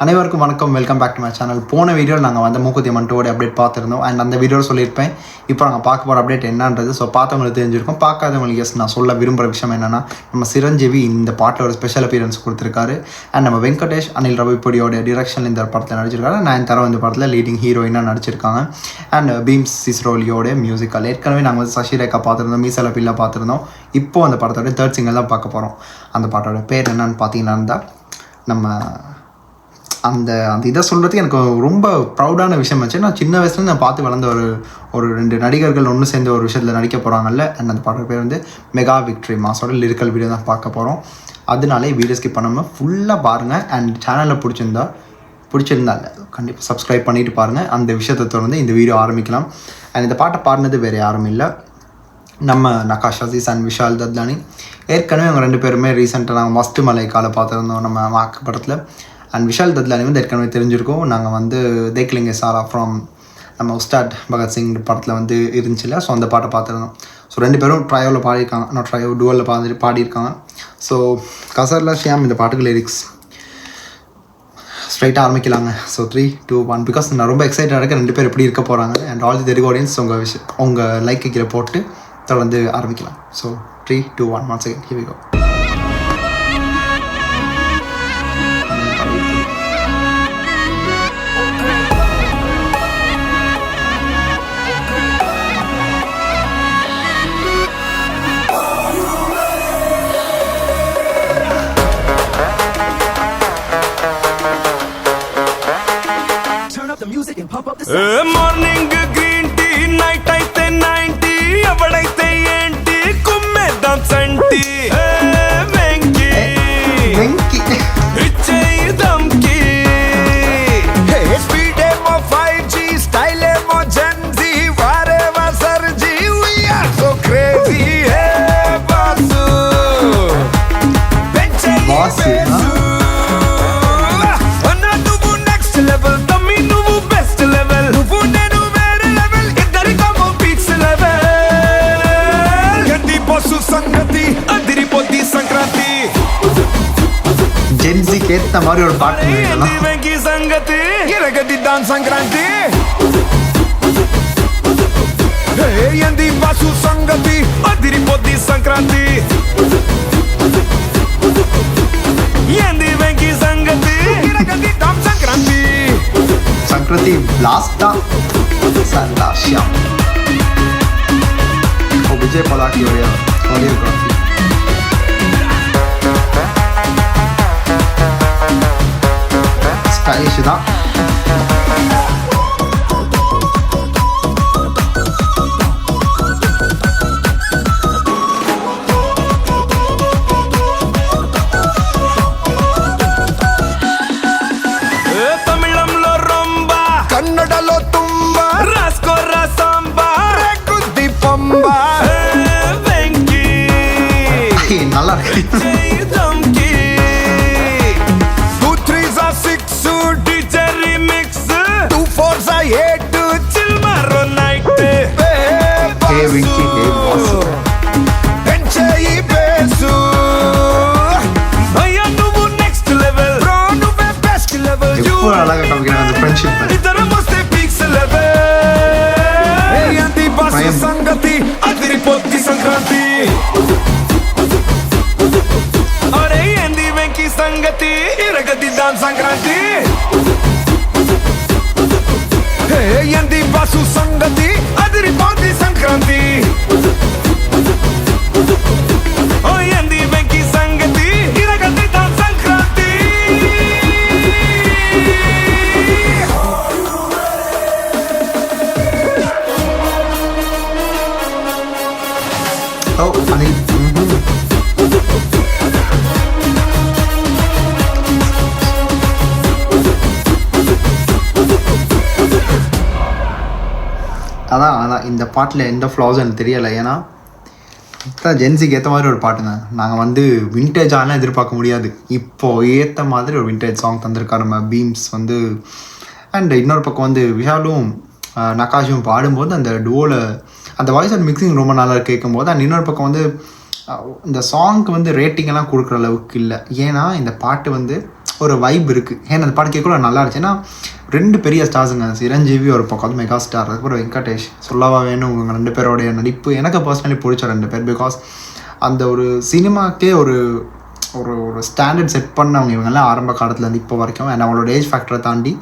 அனைவருக்கும் வணக்கம், welcome back to my channel. போன வீடியோவில் நாங்கள் வந்து மூக்குத்தி அம்மன் 2 அப்டேட் பார்த்துருந்தோம். அண்ட் அந்த வீடியோவில் சொல்லியிருப்பேன். இப்போ நாங்கள் பார்க்க போகிற அப்டேட் என்னன்றது. ஸோ பார்த்தவங்களுக்கு தெரிஞ்சிருக்கும், பார்க்காதவங்களுக்கு எஸ் நான் சொல்ல விரும்புகிற விஷயம் என்னென்னா, நம்ம சிரஞ்சீவி இந்த பாட்டில் ஒரு ஸ்பெஷல் அப்பியரன்ஸ் கொடுத்துருக்காரு. அண்ட் நம்ம வெங்கடேஷ் அனில் ரவிப்பொடியோட டிரெக்ஷன் இந்த படத்தில் நடிச்சிருக்காரு. நயன்தாரா இந்த படத்தில் லீடிங் ஹீரோயினாக நடிச்சிருக்காங்க. அண்ட் பீம்ஸ் சிஸ்ரோலியோட மியூசிக்கல். ஏற்கனவே நாங்கள் வந்து சசிரேகா பார்த்துருந்தோம், மீசல பில்லா பார்த்துருந்தோம். இப்போது அந்த படத்தோட 3rd சிங்கிள் தான் பார்க்க போகிறோம். அந்த பாட்டோட பேர் என்னன்னு பார்த்தீங்கன்னா, நம்ம அந்த இதை சொல்கிறதுக்கு எனக்கு ரொம்ப ப்ரௌடான விஷயம் வச்சு, நான் சின்ன வயசுலேருந்து நான் பார்த்து வளர்ந்த ஒரு 2 நடிகர்கள் ஒன்று சேர்ந்து ஒரு விஷயத்தில் நடிக்க போகிறாங்கல்ல. அண்ட் அந்த பாட்டோட பேர் வந்து மெகா விக்ட்ரி மாஸோட லிரிக்கல் வீடியோ தான் பார்க்க போகிறோம். அதனாலே வீடியோ ஸ்கிப் பண்ணாமல் ஃபுல்லாக பாருங்கள். அண்ட் சேனலில் பிடிச்சிருந்தா இல்லை கண்டிப்பாக சப்ஸ்கிரைப் பண்ணிவிட்டு பாருங்கள். அந்த விஷயத்தை தொடர்ந்து இந்த வீடியோ ஆரம்பிக்கலாம். அண்ட் இந்த பாட்டை பாடினது வேறு யாரும் இல்லை, நம்ம நகாஷ் அசீஸ் அண்ட் விஷால் தத்லானி. ஏற்கனவே அவங்க 2 பேருமே ரீசெண்டாக நாங்கள் மஸ்ட் மலை காலை பார்த்துருந்தோம் நம்ம மாக்கு படத்தில். அண்ட் விஷால் தத்லானி வந்து ஏற்கனவே தெரிஞ்சிருக்கோம். நாங்கள் வந்து தேக்லிங்க சாரா ஃப்ரம் நம்ம உஸ்தாத் பகத்சிங் படத்தில் வந்து இருந்துச்சுல. ஸோ அந்த பாட்டை பார்த்துருந்தோம். ஸோ 2 பேரும் ட்ரையோவில் பாடியிருக்காங்க, நான் ட்ரையோ டுவலில் பாடியிருக்காங்க. ஸோ கசர்லா ஷியாம் இந்த பாட்டுக்கு லிரிக்ஸ் ஸ்ட்ரைட்டாக ஆரம்பிக்கலாங்க. ஸோ 3, 2, 1 பிகாஸ் நான் ரொம்ப எக்ஸைட்டடாக இருக்க 2 பேர் எப்படி இருக்க போகிறாங்க. And all the Telugu audience உங்கள் லைக் கீழே போட்டு தொடர்ந்து ஆரம்பிக்கலாம். So 3, 2, 1 once again here we go. Morning green tea night అయితే 90 ఎవడైతే ఏంటి కుమ్మేద్దాం సంటి వెంకి ఇచ్చేయి దమ్కి స్పీడ్ ఏమో 5G స్టైల్ ఏమో జెన్జీ వారేవా sir ji we are so crazy hey boss పెంచేయి బాసు ஜென்ஸிக்கு ஏற்ற மாதிரி ஒரு பாட்டு సంగతి ఎరగదిద్దాం సంక్రాంతి ఏంది బాసు సంగతి అదిరిపోద్ది సంక్రాంతి ఏంది వెంకీ సంగతి ఎరగదిద్దాం సంక్రాంతి సంక్రాంతి బ్లాస్టా సందాశ్యం విజయ్ పలాకి కొరియోగ్రఫీ ஸ்டைலிஷ் தான். తమిళంలో రొంబ, కన్నడలో తుంబ, రాస్కోరా సాంబా, గుద్ది పంబ వెంకీ நல்லா இருக்கு. அழகாக காமிக்கிறாங்க அந்த ஃப்ரெண்ட்ஷிப். సంగతి అదిరిపోద్ది సంక్రాంతి అరే ఏంది వెంకీ సంగతి ఇరగదిద్దాం సంక్రాంతి ఏంది బాసు సంగతి అదిరిపోద్ది సంక్రాంతి ఏంది వెంకీ సంగతి ఇరగదిద్దాం సంక్రాంతి. Oh, honey. அதான் இந்த பாட்டில் எந்த ஃப்ளாஸும் எனக்கு தெரியலை. ஏன்னா தான் ஜென்ஸிக்கு ஏற்ற மாதிரி ஒரு பாட்டு தான். நாங்கள் வந்து விண்டேஜ் ஆனால் எதிர்பார்க்க முடியாது. இப்போது ஏற்ற மாதிரி ஒரு விண்டேஜ் சாங் தந்திருக்காரு நம்ம பீம்ஸ் வந்து. அண்ட் இன்னொரு பக்கம் வந்து விஷாலும் நகாஷும் பாடும்போது அந்த டோவில் அந்த வாய்ஸ் அண்ட் மிக்சிங் ரொம்ப நல்லா கேட்கும்போது. அண்ட் இன்னொரு பக்கம் வந்து இந்த சாங்க்கு வந்து ரேட்டிங்கெல்லாம் கொடுக்குற அளவுக்கு இல்லை. ஏன்னா இந்த பாட்டு வந்து ஒரு வைப் இருக்குது. ஏன்னா அந்த பாட்டு கேட்கல நல்லா இருந்துச்சு. ஏன்னா 2 பெரிய ஸ்டார்ஸுங்க, சிரஞ்சீவி ஒரு பக்கம் வந்து மெகா ஸ்டார், அதுக்கப்புறம் வெங்கடேஷ். சொல்லவா வேணும், இவங்க 2 பேரோடைய நடிப்பு எனக்கு பர்சனலி பிடிச்ச 2 பேர். பிகாஸ் அந்த ஒரு சினிமாக்கே ஒரு ஒரு ஒரு ஸ்டாண்டர்ட் செட் பண்ணவங்க இவங்கெல்லாம் ஆரம்ப காலத்துலேருந்து இப்போ வரைக்கும். அண்ட் அவங்களோட ஏஜ் ஃபேக்டரை தாண்டி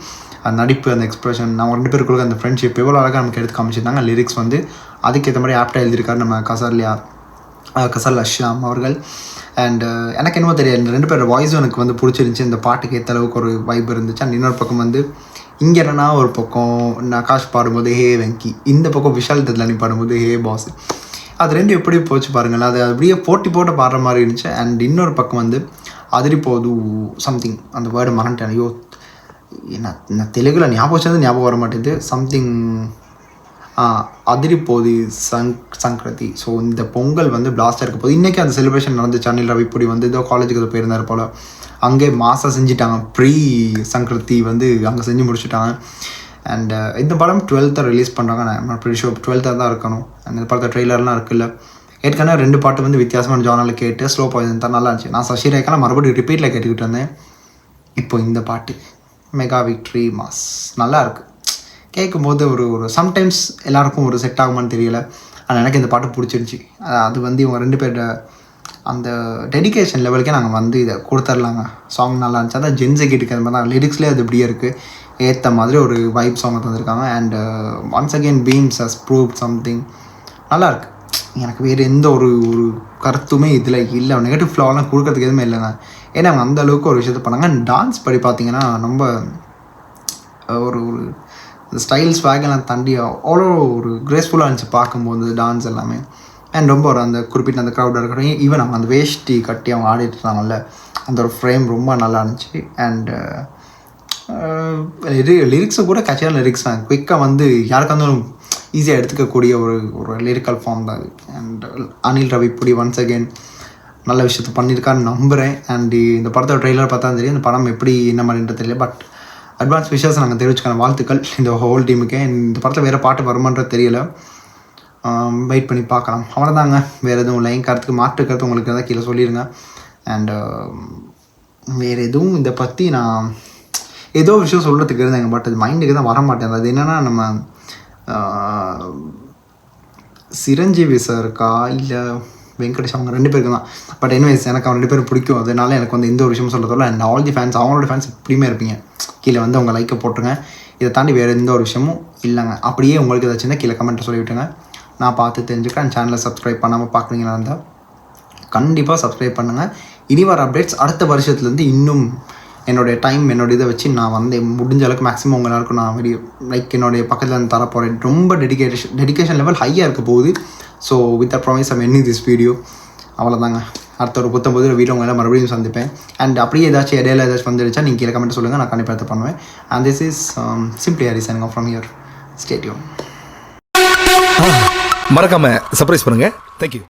அந்த நடிப்பு, அந்த எக்ஸ்பிரஷன், அவங்க 2 பேருக்குள்ள அந்த ஃப்ரெண்ட்ஷிப் எவ்வளோ அழகாக நமக்கு எடுத்து காமிச்சிருந்தாங்க. லிரிக்ஸ் வந்து அதுக்கேற்ற மாதிரி ஆப்டாக எழுதியிருக்காரு நம்ம கசல் அஷ்யாம் அவர்கள். அண்ட் எனக்கு என்னமோ தெரியாது, இந்த 2 பேரோட வாய்ஸும் எனக்கு வந்து பிடிச்சிருந்துச்சி. இந்த பாட்டுக்கு ஏற்ற அளவுக்கு ஒரு வைப் இருந்துச்சு. அண்ட் இன்னொரு பக்கம் வந்து இங்கே என்னன்னா, ஒரு பக்கம் நகாஷ் பாடும்போது ஹே வெங்கி, இந்த பக்கம் விஷால் தத்லானி பாடும்போது ஹே பாஸ். அது 2 எப்படி போச்சு பாருங்களேன். அது அப்படியே போட்டி போட்டு பாடுற மாதிரி இருந்துச்சு. அண்ட் இன்னொரு பக்கம் வந்து அதிரிப்போது சம்திங், அந்த வேர்டு மறந்துட்டேன். ஐயோ, நான் தெலுங்குல ஞாபகம் வச்சது ஞாபகம் வர மாட்டேங்குது. சம்திங் அதிரிப்போது சங்கரதி. ஸோ இந்த பொங்கல் வந்து பிளாஸ்டாக இருக்க போது. இன்றைக்கி அந்த செலிப்ரேஷன் நடந்துச்சு. அனில் ரவிப்புடி வந்து ஏதோ காலேஜுக்கு போயிருந்தார் போல். அங்கே மாதம் செஞ்சுட்டாங்க. ப்ரீ சங்கரதி வந்து அங்கே செஞ்சு முடிச்சுட்டாங்க. அண்ட் இந்த படம் 12th ரிலீஸ் பண்ணுறாங்க. நான் ப்ரிட்டி ஷோர் 12th தான் இருக்கணும். அண்ட் இந்த படத்தை ட்ரெய்லர்லாம் இருக்குல்ல. ஏற்கனவே 2 பாட்டு வந்து வித்தியாசமான ஜானலில் கேட்டு ஸ்லோ பாய்சன் தான் நல்லா இருந்துச்சு. நான் சசிரேகாலாம் மறுபடியும் ரிப்பீட்டில் கேட்டுக்கிட்டு இருந்தேன். இப்போ இந்த பாட்டு மெகா விக்ட்ரி மாஸ் நல்லா இருக்குது. கேட்கும்போது ஒரு ஒரு சம்டைம்ஸ் எல்லாருக்கும் ஒரு செட் ஆகுமான்னு தெரியல. ஆனால் எனக்கு இந்த பாட்டு பிடிச்சிருந்துச்சி. அது வந்து இவங்க 2 பேரோட அந்த டெடிக்கேஷன் லெவலுக்கே நாங்கள் வந்து இதை கொடுத்துர்லாங்க. சாங் நல்லா இருந்துச்சு. அதான் ஜென்ஸை கேட்டுக்கு அந்த மாதிரி தான் லிரிக்ஸ்லேயே அது இப்படியே இருக்குது. ஏற்ற மாதிரி ஒரு வைப் சாங்கை தந்திருக்காங்க. And once again beams has proved something நல்லாயிருக்கு. எனக்கு வேறு எந்த ஒரு ஒரு கருத்துமே இதில் இல்லை. நெகட்டிவ் ஃப்ளாவெலாம் கொடுக்கறதுக்கு எதுவுமே இல்லைங்க. ஏன்னா அவங்க அந்த அளவுக்கு ஒரு விஷயத்த பண்ணாங்க. அண்ட் டான்ஸ் படி பார்த்தீங்கன்னா ரொம்ப ஒரு ஒரு ஸ்டைல் ஸ்வாகெல்லாம் தாண்டி அவ்வளோ ஒரு கிரேஸ்ஃபுல்லாக இருந்துச்சு பார்க்கும்போது டான்ஸ் எல்லாமே. அண்ட் ரொம்ப ஒரு அந்த குறிப்பிட்ட அந்த க்ரௌடாக இருக்கட்டும், ஈவன் அவங்க அந்த வேஷ்டி கட்டி அவங்க ஆடிட்டு இருந்தாங்கல்ல, அந்த ஒரு ஃப்ரேம் ரொம்ப நல்லா இருந்துச்சு. அண்ட் லிரிக்ஸும் கூட கட்சியான லிரிக்ஸ் தான். குயிக்காக வந்து யாருக்காக இருந்தாலும் ஈஸியாக எடுத்துக்கக்கூடிய ஒரு ஒரு லிரிக்கல் ஃபார்ம் தான் அது. And Anil Ravipudi once again நல்ல விஷயத்த பண்ணியிருக்கான்னு நம்புகிறேன். அண்ட் இந்த படத்தோட ட்ரெய்லர் பார்த்தா தெரியும் இந்த படம் எப்படி என்ன மாதிரின்றது தெரியல. பட் அட்வான்ஸ் விஷஸ் நாங்கள் தெரிவிச்சுக்கான வாழ்த்துக்கள் இந்த ஹோல் டீமுக்கே. இந்த படத்தில் வேறு பாட்டு வருமானது தெரியல. வெயிட் பண்ணி பார்க்கலாம். அவ்வளோதாங்க. வேறு எதுவும் லைன் கருத்துக்கு மாற்று கருத்து உங்களுக்கு இருந்தால் கீழே சொல்லிடுங்க. அண்டு வேறு எதுவும் இதை பற்றி நான் ஏதோ விஷயம் சொல்கிறதுக்கு இருந்தேங்க. பட் அது மைண்டுக்கு தான் வர மாட்டேன். அது என்னென்னா, நம்ம சிரஞ்சீவி சாருக்கா இல்லை வெங்கடேஷ், அவங்க 2 பேருக்கு தான். பட் எனிவேஸ் எனக்கு அவங்க 2 பேரும் பிடிக்கும். அதனால எனக்கு வந்து எந்த ஒரு விஷயம் சொல்கிறதோட அண்ட் ஆல் தி ஃபேன்ஸ், அவங்களோட ஃபேன்ஸ் எப்படியுமே இருப்பீங்க. கீழே வந்து அவங்க லைக்கை போட்டுருங்க. இதை தாண்டி வேறு எந்த ஒரு விஷயமும் இல்லைங்க. அப்படியே உங்களுக்கு ஏதாச்சும் கீழே கமெண்ட்டை சொல்லிவிட்டுங்க. நான் பார்த்து தெரிஞ்சுக்கிறேன். சேனலை சப்ஸ்கிரைப் பண்ணாமல் பார்க்குறீங்களா இருந்தால் கண்டிப்பாக சப்ஸ்கிரைப் பண்ணுங்கள். இனி வர அப்டேட்ஸ் அடுத்த வருஷத்துலேருந்து இன்னும் என்னுடைய டைம், என்னோடய இதை வச்சு நான் வந்து முடிஞ்ச அளவுக்கு மேக்ஸிமம் உங்கள் எல்லாருக்கும் நான் வெரி லைக் என்னுடைய பக்கத்தில் இருந்து தர போகிறேன். ரொம்ப டெடிக்கேஷன் லெவல் ஹையாக இருக்க போகுது. So with promise I'm ending this video. அவ்வளோதாங்க. அடுத்த ஒரு 19 வீடியோ உங்களை மறுபடியும் சந்திப்பேன். அண்ட் அப்படியே ஏதாச்சும் இடையில ஏதாச்சும் வந்துடுச்சா நீங்கள் கீழே கமெண்ட் சொல்லுங்கள். நான் கண்டிப்பாக பண்ணுவேன். And this is simply Hari signing off from here. Stay tune. மறக்காம சர்ப்ரைஸ் பண்ணுங்க. தேங்க்யூ.